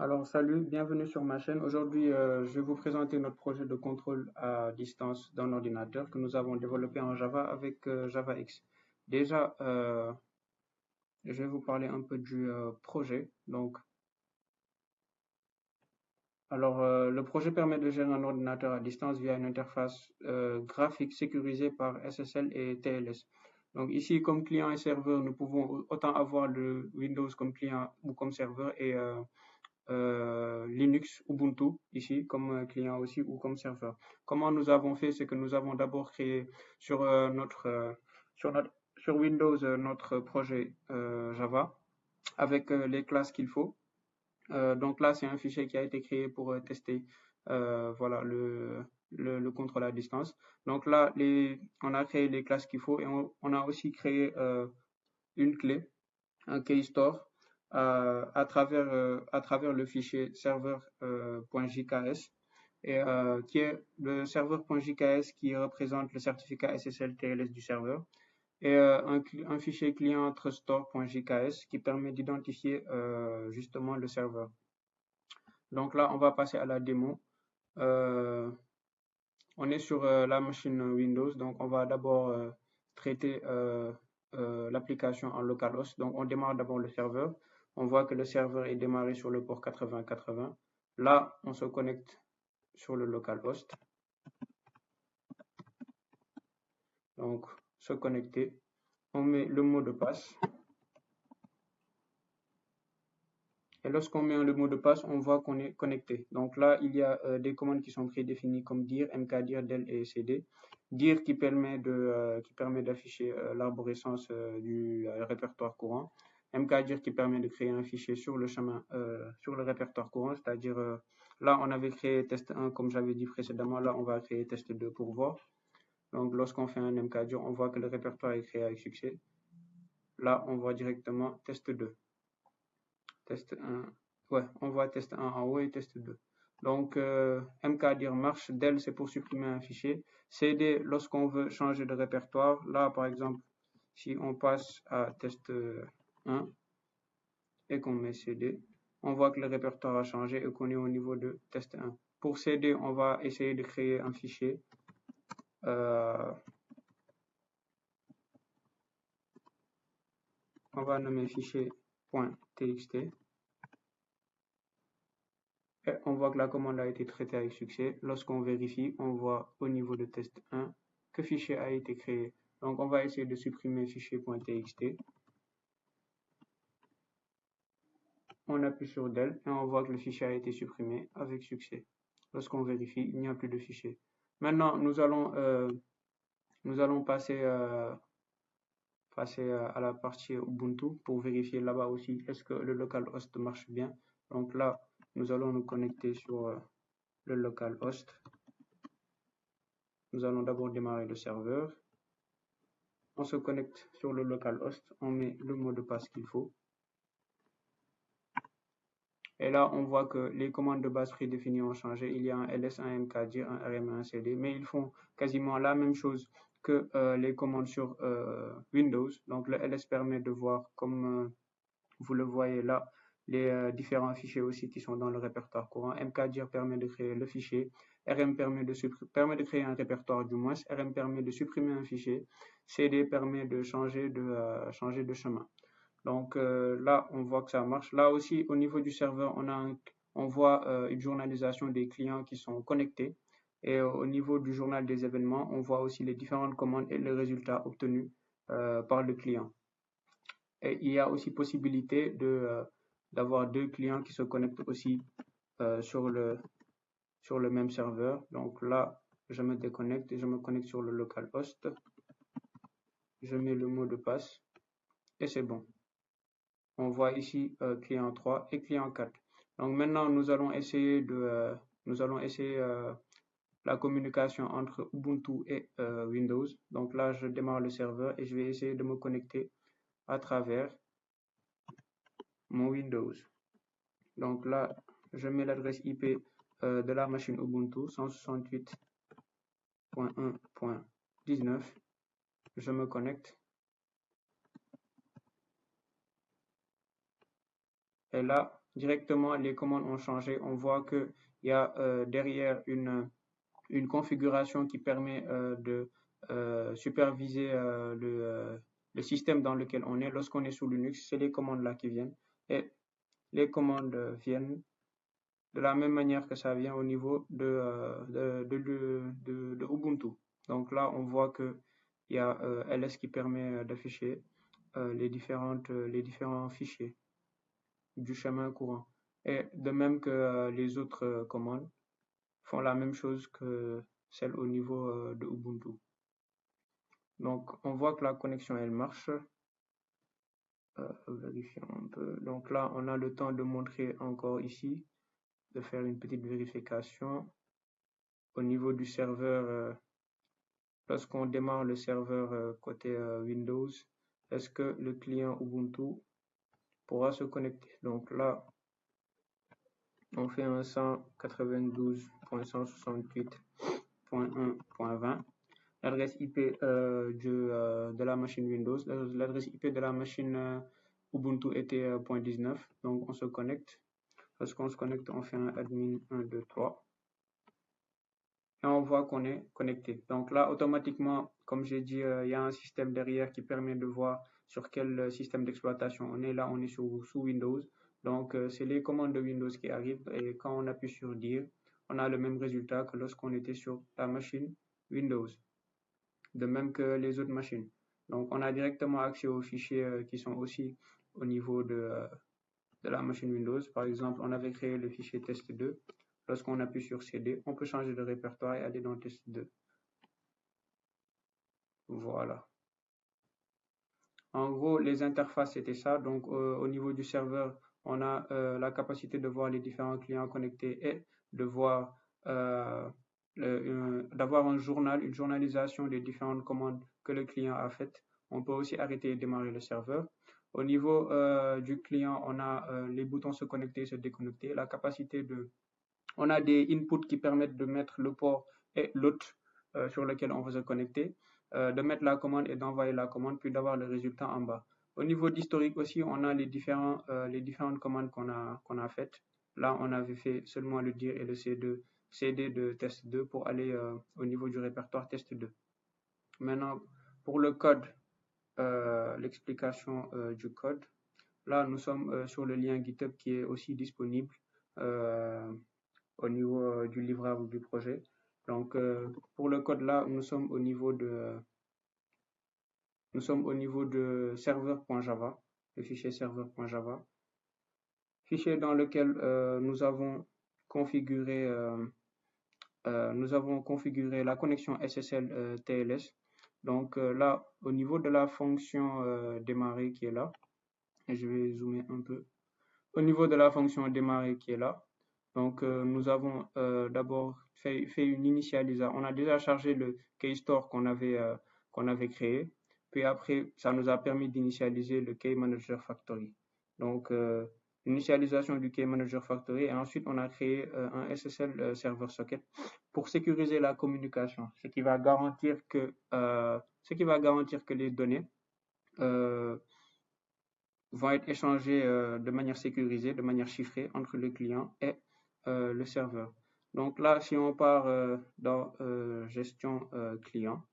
Alors, salut, bienvenue sur ma chaîne. Aujourd'hui, je vais vous présenter notre projet de contrôle à distance d'un ordinateur que nous avons développé en Java avec JavaX. Déjà, je vais vous parler un peu du projet. Le projet permet de gérer un ordinateur à distance via une interface graphique sécurisée par SSL et TLS. Donc ici, comme client et serveur, nous pouvons autant avoir le Windows comme client ou comme serveur et Linux, Ubuntu, ici, comme client aussi ou comme serveur. Comment nous avons fait, c'est que nous avons d'abord créé sur, sur, notre, sur Windows notre projet Java avec les classes qu'il faut. Donc là, c'est un fichier qui a été créé pour tester voilà, le contrôle à distance. Donc là, on a créé les classes qu'il faut et on a aussi créé une clé, un key store à travers le fichier serveur.jks et qui est le serveur.js qui représente le certificat SSL TLS du serveur et un fichier client truststore.js qui permet d'identifier justement le serveur. Donc là, on va passer à la démo. Euh, on est sur la machine Windows, donc on va d'abord traiter l'application en localhost. Donc on démarre d'abord le serveur. On voit que le serveur est démarré sur le port 8080. Là, on se connecte sur le localhost. Donc, se connecter. On met le mot de passe. Et lorsqu'on met le mot de passe, on voit qu'on est connecté. Donc là, il y a des commandes qui sont prédéfinies comme dir, mkdir, del et cd. Dir qui permet d'afficher l'arborescence du répertoire courant. Mkdir qui permet de créer un fichier sur le chemin, sur le répertoire courant, c'est-à-dire là, on avait créé test 1 comme j'avais dit précédemment. Là, on va créer test 2 pour voir. Donc lorsqu'on fait un mkdir, on voit que le répertoire est créé avec succès. Là, on voit directement test 2. Test 1. Ouais, on voit test 1 en haut et test 2. Donc, mkdir marche. Del, c'est pour supprimer un fichier. cd, lorsqu'on veut changer de répertoire. Là, par exemple, si on passe à test 1 et qu'on met cd, on voit que le répertoire a changé et qu'on est au niveau de test 1. Pour cd, on va essayer de créer un fichier. On va nommer fichier .txt. Et on voit que la commande a été traitée avec succès. Lorsqu'on vérifie, on voit au niveau de test 1 que fichier a été créé. Donc on va essayer de supprimer fichier.txt. On appuie sur del et on voit que le fichier a été supprimé avec succès. Lorsqu'on vérifie, il n'y a plus de fichier. Maintenant, nous allons passer à la partie Ubuntu pour vérifier là-bas aussi est-ce que le localhost marche bien. Donc là, nous allons nous connecter sur le localhost. Nous allons d'abord démarrer le serveur. On se connecte sur le localhost, on met le mot de passe qu'il faut. Et là, on voit que les commandes de base prédéfinies ont changé. Il y a un ls, un mkdir, un rm et un cd, mais ils font quasiment la même chose que les commandes sur Windows. Donc le ls permet de voir, comme vous le voyez là, les différents fichiers aussi qui sont dans le répertoire courant. mkdir permet de créer le fichier. rm permet de créer un répertoire du moins. rm permet de supprimer un fichier. cd permet de changer de chemin. Donc là, on voit que ça marche. Là aussi, au niveau du serveur, on voit une journalisation des clients qui sont connectés. Et au niveau du journal des événements, on voit aussi les différentes commandes et les résultats obtenus par le client. Et il y a aussi possibilité d'avoir deux clients qui se connectent aussi sur le même serveur. Donc là, je me déconnecte et je me connecte sur le localhost. Je mets le mot de passe et c'est bon. On voit ici client 3 et client 4. Donc maintenant, nous allons essayer la communication entre Ubuntu et Windows. Donc là, je démarre le serveur et je vais essayer de me connecter à travers mon Windows. Donc là, je mets l'adresse IP de la machine Ubuntu 168.1.19. Je me connecte. Et là, directement les commandes ont changé. On voit qu'il y a derrière une configuration qui permet de superviser le système dans lequel on est. Lorsqu'on est sous Linux, c'est les commandes là qui viennent. Et les commandes viennent de la même manière que ça vient au niveau de Ubuntu. Donc là, on voit qu'il y a ls qui permet d'afficher les différents fichiers du chemin courant. Et de même que les autres commandes font la même chose que celle au niveau de Ubuntu. Donc, on voit que la connexion, elle marche. Vérifions un peu. Donc là, on a le temps de montrer encore ici, de faire une petite vérification. Au niveau du serveur, lorsqu'on démarre le serveur côté Windows, est-ce que le client Ubuntu pourra se connecter? Donc là, on fait un 192.168.1.20. L'adresse IP de la machine Windows, l'adresse IP de la machine Ubuntu était .19, donc on se connecte. Lorsqu'on se connecte, on fait un admin 1, 2, 3. Et on voit qu'on est connecté. Donc là, automatiquement, comme j'ai dit, il y a un système derrière qui permet de voir sur quel système d'exploitation on est. Là, on est sous Windows. Donc, c'est les commandes de Windows qui arrivent. Et quand on appuie sur dire, on a le même résultat que lorsqu'on était sur la machine Windows. De même que les autres machines. Donc, on a directement accès aux fichiers qui sont aussi au niveau de la machine Windows. Par exemple, on avait créé le fichier test2. Lorsqu'on appuie sur CD, on peut changer de répertoire et aller dans test2. Voilà. En gros, les interfaces, c'était ça. Donc, au niveau du serveur, on a la capacité de voir les différents clients connectés et de voir d'avoir un journal, une journalisation des différentes commandes que le client a faites. On peut aussi arrêter et démarrer le serveur. Au niveau du client, on a les boutons se connecter et se déconnecter, la capacité de... On a des inputs qui permettent de mettre le port et l'hôte sur lequel on va se connecter, de mettre la commande et d'envoyer la commande, puis d'avoir le résultat en bas. Au niveau d'historique aussi, on a les différentes commandes qu'on a faites. Là, on avait fait seulement le dir et le CD de test 2 pour aller au niveau du répertoire test 2. Maintenant, pour le code, l'explication du code, là, nous sommes sur le lien GitHub qui est aussi disponible au niveau du livrable du projet. Donc, pour le code là, nous sommes au niveau de serveur.java, le fichier serveur.java, fichier dans lequel nous avons configuré la connexion SSL TLS. Donc là, au niveau de la fonction démarrer qui est là, et je vais zoomer un peu. Au niveau de la fonction démarrer qui est là, donc nous avons d'abord fait une initialisation. On a déjà chargé le KeyStore qu'on avait créé. Puis après, ça nous a permis d'initialiser le KeyManager Factory. Donc, l'initialisation du KeyManager Factory. Et ensuite, on a créé un SSL Server Socket pour sécuriser la communication, ce qui va garantir que les données vont être échangées de manière sécurisée, de manière chiffrée entre le client et le serveur. Donc là, si on part dans gestion client,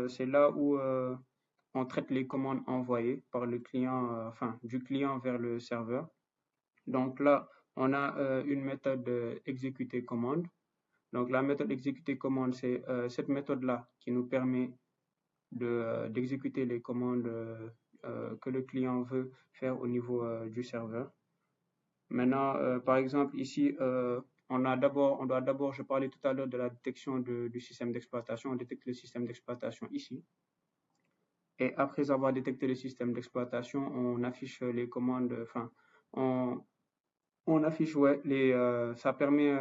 c'est là où on traite les commandes envoyées par le client, du client vers le serveur. Donc là, on a une méthode exécuter commande. Donc la méthode exécuter commande, c'est cette méthode-là qui nous permet d'exécuter les commandes que le client veut faire au niveau du serveur. Maintenant, par exemple, ici, on doit d'abord, je parlais tout à l'heure de la détection du système d'exploitation. On détecte le système d'exploitation ici. Et après avoir détecté le système d'exploitation, on affiche les commandes, on affiche, ça permet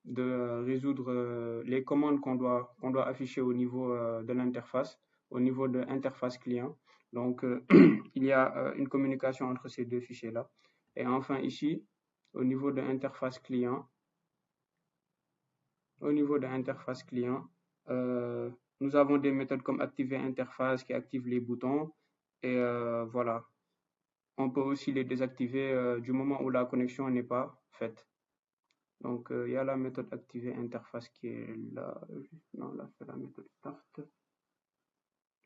de résoudre les commandes qu'on doit afficher au niveau de l'interface, au niveau de l'interface client. Donc, il y a une communication entre ces deux fichiers-là. Et enfin, ici, au niveau de l'interface client, nous avons des méthodes comme activer interface qui active les boutons. Et voilà. On peut aussi les désactiver du moment où la connexion n'est pas faite. Donc, il y a la méthode activer interface qui est là. Non, là, c'est la méthode start.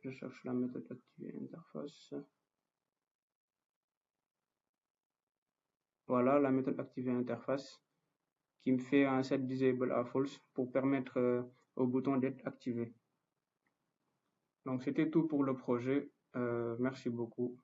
Je cherche la méthode activer interface. Voilà, la méthode activer interface qui me fait un set disable à false pour permettre au bouton d'être activé. Donc, c'était tout pour le projet. Merci beaucoup.